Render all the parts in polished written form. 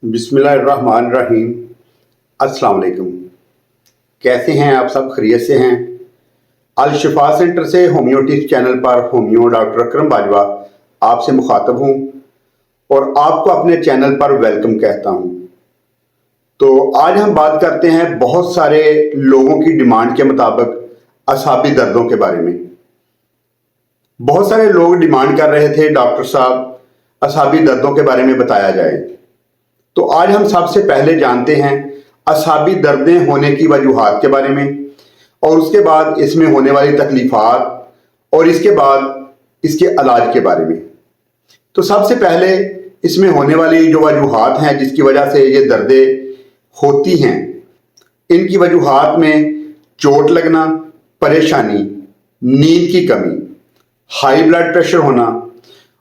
बिस्मिल्लाहिर्रहमानिर्रहीम। अस्सलाम वालेकुम। कैसे हैं आप सब? खैरियत से हैं? अल शिफा सेंटर से होम्यो टिप्स चैनल पर होम्यो डॉक्टर अकरम बाजवा आपसे मुखातब हूं और आपको अपने चैनल पर वेलकम कहता हूं। तो आज हम बात करते हैं बहुत सारे लोगों की डिमांड के मुताबिक असाबी दर्दों के बारे में। बहुत सारे लोग डिमांड कर रहे थे डॉक्टर साहब असाबी दर्दों के बारे में बताया जाए। तो आज हम सबसे पहले जानते हैं असाबी दर्दें होने की वजूहात के बारे में और उसके बाद इसमें होने वाली तकलीफात और इसके बाद इसके इलाज के बारे में। तो सबसे पहले इसमें होने वाली जो वजूहात हैं जिसकी वजह से ये दर्दें होती हैं, इनकी वजूहात में चोट लगना, परेशानी, नींद की कमी, हाई ब्लड प्रेशर होना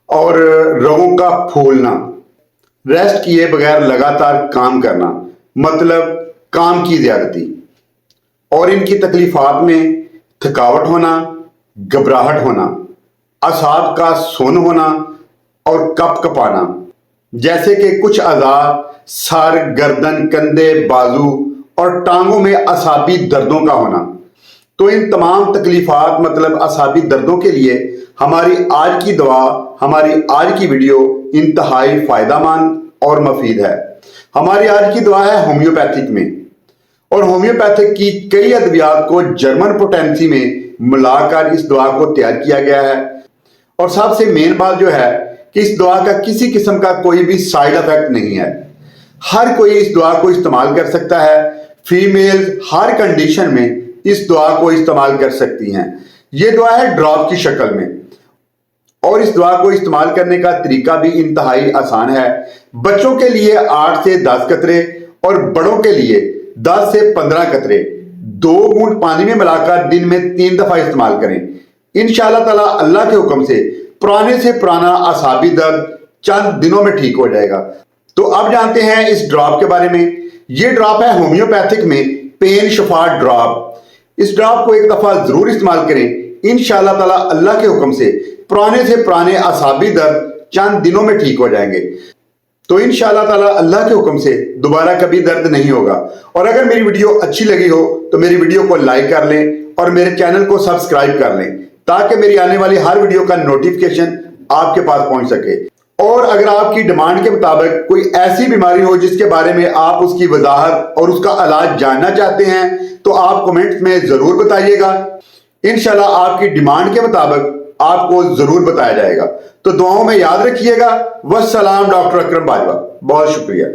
और रगों का फूलना, रेस्ट किए बगैर लगातार काम करना मतलब काम की ज्यादती, और इनकी तकलीफात में थकावट होना, घबराहट होना, असाब का सुन्न होना और कपकपाना, जैसे कि कुछ अज़ा सर, गर्दन, कंधे, बाजू और टांगों में असाबी दर्दों का होना। तो इन तमाम तकलीफात मतलब असाबी दर्दों के लिए हमारी आज की दवा, हमारी आज की वीडियो इंतहाई फायदेमंद और मफीद है। हमारी आज की दवा है होम्योपैथिक में, और होम्योपैथिक की कई अद्वियात को जर्मन पोटेंसी में मिलाकर इस दवा को तैयार किया गया है। और सबसे मेन बात जो है कि इस दवा का किसी किस्म का कोई भी साइड इफेक्ट नहीं है। हर कोई इस दवा को इस्तेमाल कर सकता है। फीमेल हर कंडीशन में इस दवा को इस्तेमाल कर सकती हैं। ये दवा है ड्रॉप की शक्ल में, और इस दवा को इस्तेमाल करने का तरीका भी इंतहाई आसान है। बच्चों के लिए 8 से 10 कतरे और बड़ों के लिए 10 से 15 कतरे 2 बूंद पानी में मिलाकर दिन में 3 दफा इस्तेमाल करें। इंशाअल्लाह ताला अल्लाह के हुक्म से पुराने से पुराना असाबी दर्द चंद दिनों में ठीक हो जाएगा। तो अब जानते हैं इस ड्रॉप के बारे में। ये ड्रॉप है होम्योपैथिक में पेन शफा ड्रॉप। इस ड्रॉप को एक दफा जरूर इस्तेमाल करें। इंशाअल्लाह ताला अल्लाह के हुक्म से पुराने से पुराने असाबी दर्द चंद दिनों में ठीक हो जाएंगे। तो इंशाअल्लाह ताला अल्लाह के हुक्म से दोबारा कभी दर्द नहीं होगा। और अगर मेरी वीडियो अच्छी लगी हो तो मेरी वीडियो को लाइक कर लें और मेरे चैनल को सब्सक्राइब कर लें ताकि मेरी आने वाली हर वीडियो का नोटिफिकेशन आपके पास पहुंच सके। और अगर आपकी डिमांड के मुताबिक कोई ऐसी बीमारी हो जिसके बारे में आप उसकी वजाहत और उसका इलाज जानना चाहते हैं तो आप कमेंट्स में जरूर बताइएगा। इंशाल्लाह आपकी डिमांड के मुताबिक आपको जरूर बताया जाएगा। तो दुआओं में याद रखिएगा। वस्सलाम। डॉक्टर अकरम बाजवा, बहुत शुक्रिया।